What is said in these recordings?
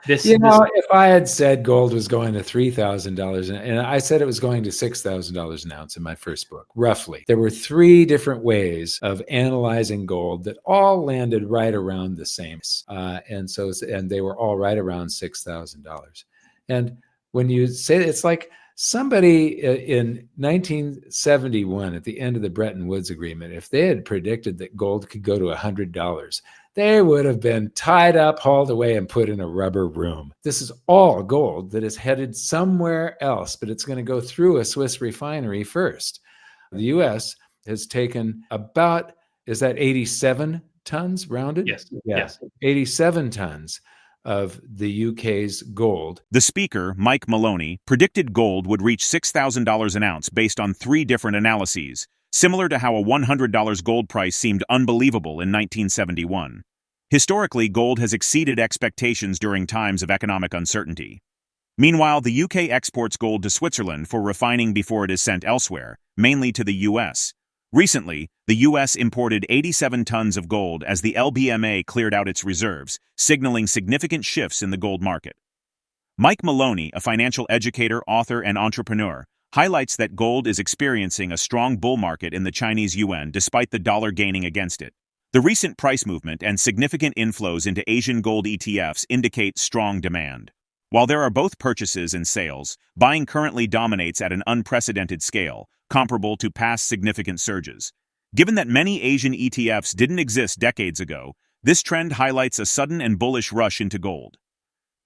This, You this, know, if I had said gold was going to $3,000, and I said it was going to $6,000 an ounce in my first book, roughly, there were three different ways of analyzing gold that all landed right around the same. And they were all right around $6,000. And when you say it's like somebody in 1971 at the end of the Bretton Woods Agreement, if they had predicted that gold could go to $100, they would have been tied up, hauled away, and put in a rubber room. This is all gold that is headed somewhere else, but it's going to go through a Swiss refinery first. The U.S. has taken about, is that 87 tons rounded? yes, Yeah, yes. 87 tons of the UK's gold. The speaker, Mike Maloney, predicted gold would reach $6,000 an ounce based on three different analyses, similar to how a $100 gold price seemed unbelievable in 1971. Historically, gold has exceeded expectations during times of economic uncertainty. Meanwhile, the UK exports gold to Switzerland for refining before it is sent elsewhere, mainly to the US. Recently, the US imported 87 tons of gold as the LBMA cleared out its reserves, signaling significant shifts in the gold market. Mike Maloney, a financial educator, author, and entrepreneur, highlights that gold is experiencing a strong bull market in the Chinese Yuan despite the dollar gaining against it. The recent price movement and significant inflows into Asian gold ETFs indicate strong demand. While there are both purchases and sales, buying currently dominates at an unprecedented scale, comparable to past significant surges. Given that many Asian ETFs didn't exist decades ago, this trend highlights a sudden and bullish rush into gold.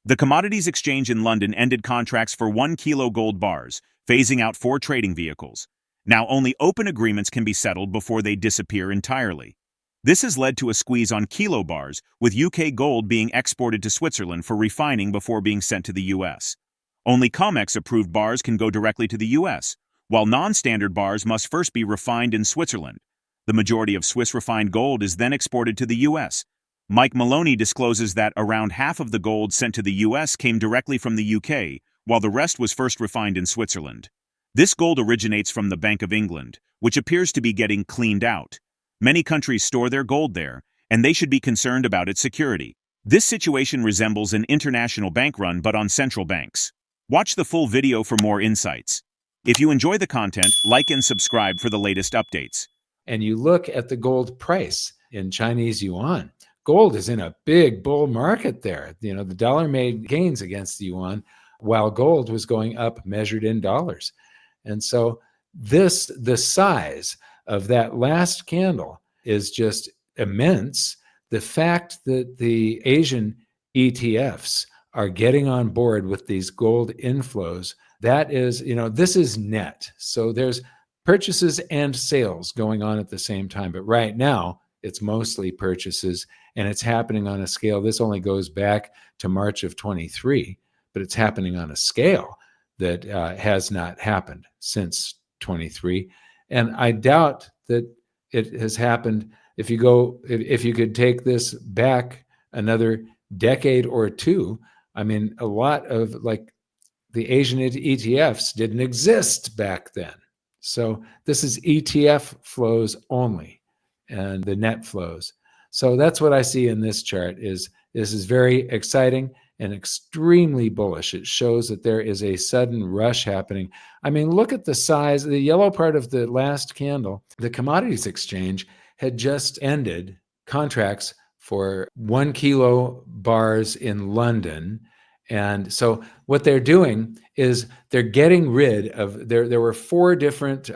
The Commodities Exchange in London ended contracts for 1 kilo gold bars, phasing out 4 trading vehicles. Now only open agreements can be settled before they disappear entirely. This has led to a squeeze on kilo bars, with UK gold being exported to Switzerland for refining before being sent to the US. Only COMEX-approved bars can go directly to the US, while non-standard bars must first be refined in Switzerland. The majority of Swiss refined gold is then exported to the US. Mike Maloney discloses that around half of the gold sent to the US came directly from the UK, while the rest was first refined in Switzerland. This gold originates from the Bank of England, which appears to be getting cleaned out. Many countries store their gold there, and they should be concerned about its security. This situation resembles an international bank run but on central banks. Watch the full video for more insights. If you enjoy the content, like and subscribe for the latest updates. And you look at the gold price in Chinese yuan. Gold is in a big bull market there. You know, the dollar made gains against the yuan while gold was going up measured in dollars. And so the size of that last candle is just immense. The fact that the Asian ETFs are getting on board with these gold inflows, that is, this is net. So there's purchases and sales going on at the same time. But right now, it's mostly purchases, and it's happening on a scale. This only goes back to March of 23, but it's happening on a scale that has not happened since 23. And I doubt that it has happened. If you could take this back another decade or two, I mean, a lot of the Asian ETFs didn't exist back then. So this is ETF flows only and the net flows. So that's what I see in this chart. This is very exciting and extremely bullish. It shows that there is a sudden rush happening. I mean, look at the size. The yellow part of the last candle, the Commodities Exchange had just ended contracts for 1 kilo bars in London. And so what they're doing is they're getting rid of, there were 4 different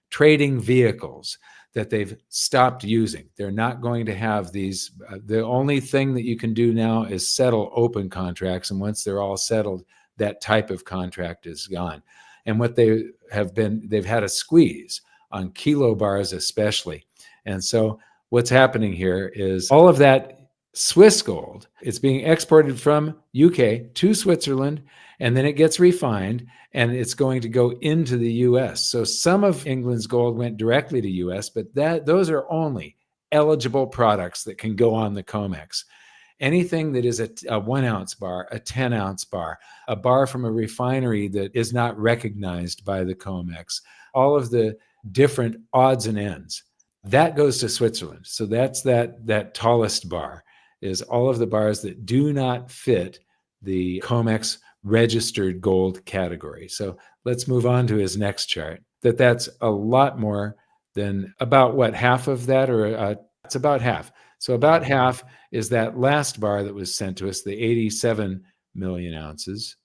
trading vehicles that they've stopped using. They're not going to have these. The only thing that you can do now is settle open contracts. And once they're all settled, that type of contract is gone. And what they've had a squeeze on kilo bars especially. And so what's happening here is all of that Swiss gold, it's being exported from UK to Switzerland, and then it gets refined and it's going to go into the US. So some of England's gold went directly to US, but those are only eligible products that can go on the COMEX. Anything that is a 1 ounce bar, a 10 ounce bar, a bar from a refinery that is not recognized by the COMEX, all of the different odds and ends, that goes to Switzerland. So that's that tallest bar. is all of the bars that do not fit the COMEX registered gold category. So let's move on to his next chart. That's a lot more than about what, half of that, or it's about half. So about half is that last bar that was sent to us, the 87 million ounces.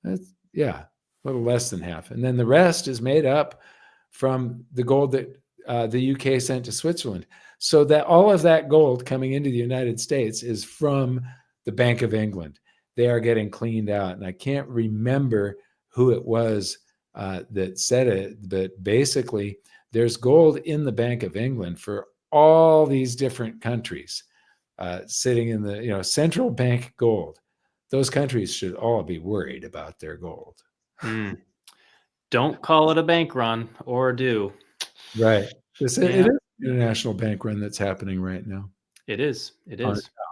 That's, yeah, a little less than half. And then the rest is made up from the gold that the UK sent to Switzerland. So that all of that gold coming into the United States is from the Bank of England. They are getting cleaned out. And I can't remember who it was that said it, but basically there's gold in the Bank of England for all these different countries sitting in the central bank gold. Those countries should all be worried about their gold. Don't call it a bank run, or do. Right. It is an international bank run that's happening right now. It is.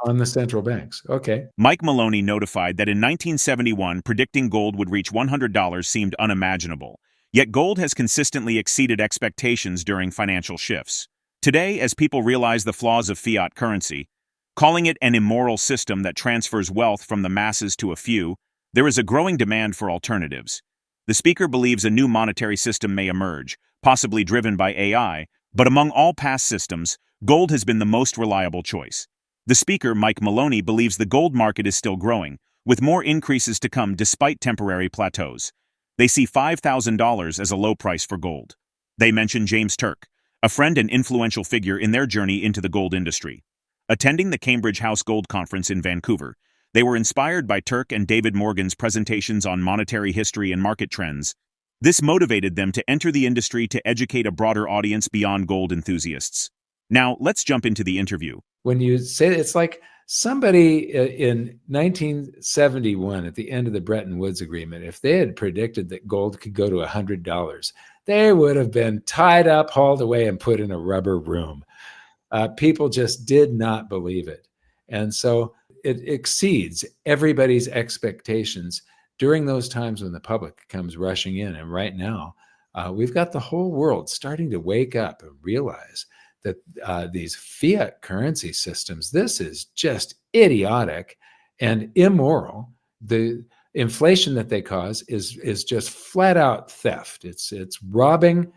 On the central banks. Okay. Mike Maloney notified that in 1971, predicting gold would reach $100 seemed unimaginable. Yet gold has consistently exceeded expectations during financial shifts. Today, as people realize the flaws of fiat currency, calling it an immoral system that transfers wealth from the masses to a few, there is a growing demand for alternatives. The speaker believes a new monetary system may emerge, possibly driven by AI, but among all past systems, gold has been the most reliable choice. The speaker, Mike Maloney, believes the gold market is still growing, with more increases to come despite temporary plateaus. They see $5,000 as a low price for gold. They mention James Turk, a friend and influential figure in their journey into the gold industry. Attending the Cambridge House Gold Conference in Vancouver, they were inspired by Turk and David Morgan's presentations on monetary history and market trends. This motivated them to enter the industry to educate a broader audience beyond gold enthusiasts. Now, let's jump into the interview. When you say it's like somebody in 1971 at the end of the Bretton Woods Agreement, if they had predicted that gold could go to $100, they would have been tied up, hauled away, and put in a rubber room. People just did not believe it. And so it exceeds everybody's expectations during those times when the public comes rushing in. And right now, we've got the whole world starting to wake up and realize that these fiat currency systems, this is just idiotic and immoral. The inflation that they cause is just flat out theft. It's robbing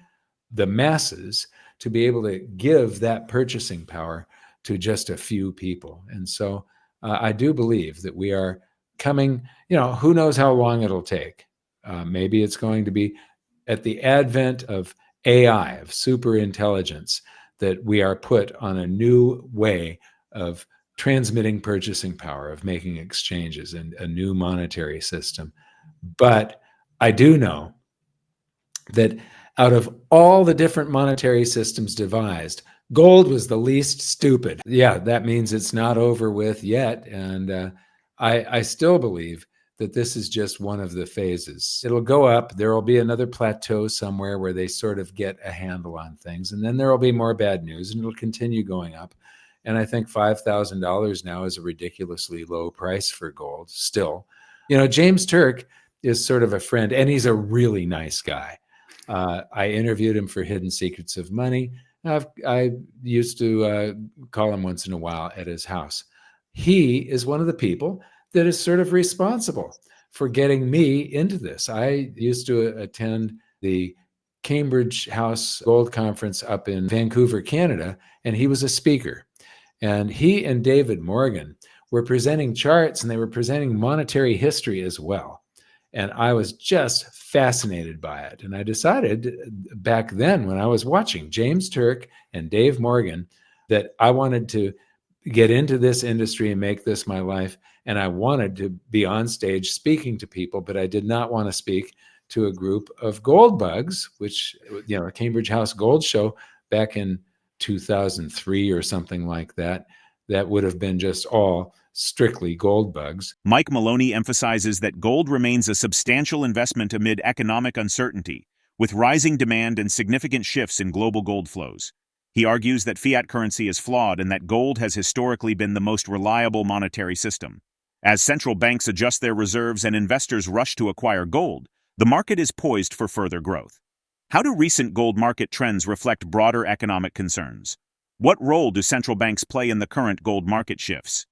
the masses to be able to give that purchasing power to just a few people. And so I do believe that we are coming, who knows how long it'll take. Maybe it's going to be at the advent of AI, of super intelligence, that we are put on a new way of transmitting purchasing power, of making exchanges, and a new monetary system. But I do know that out of all the different monetary systems devised, gold was the least stupid. Yeah, that means it's not over with yet. And I still believe that this is just one of the phases. It'll go up. There will be another plateau somewhere where they sort of get a handle on things. And then there will be more bad news, and it'll continue going up. And I think $5,000 now is a ridiculously low price for gold still. James Turk is sort of a friend, and he's a really nice guy. I interviewed him for Hidden Secrets of Money. I used to call him once in a while at his house. He is one of the people that is sort of responsible for getting me into this. I used to attend the Cambridge House Gold Conference up in Vancouver, Canada, and he was a speaker. And he and David Morgan were presenting charts, and they were presenting monetary history as well. And I was just fascinated by it. And I decided back then, when I was watching James Turk and Dave Morgan, that I wanted to get into this industry and make this my life. And I wanted to be on stage speaking to people, but I did not want to speak to a group of gold bugs, which, a Cambridge House Gold Show back in 2003 or something like that, that would have been just all strictly gold bugs. Mike Maloney emphasizes that gold remains a substantial investment amid economic uncertainty, with rising demand and significant shifts in global gold flows. He argues that fiat currency is flawed and that gold has historically been the most reliable monetary system. As central banks adjust their reserves and investors rush to acquire gold, the market is poised for further growth. How do recent gold market trends reflect broader economic concerns? What role do central banks play in the current gold market shifts?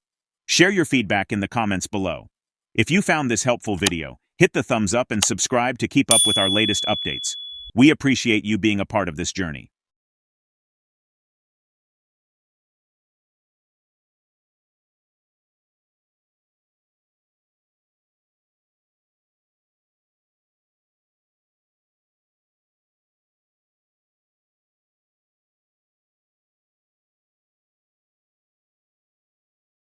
Share your feedback in the comments below. If you found this helpful video, hit the thumbs up and subscribe to keep up with our latest updates. We appreciate you being a part of this journey.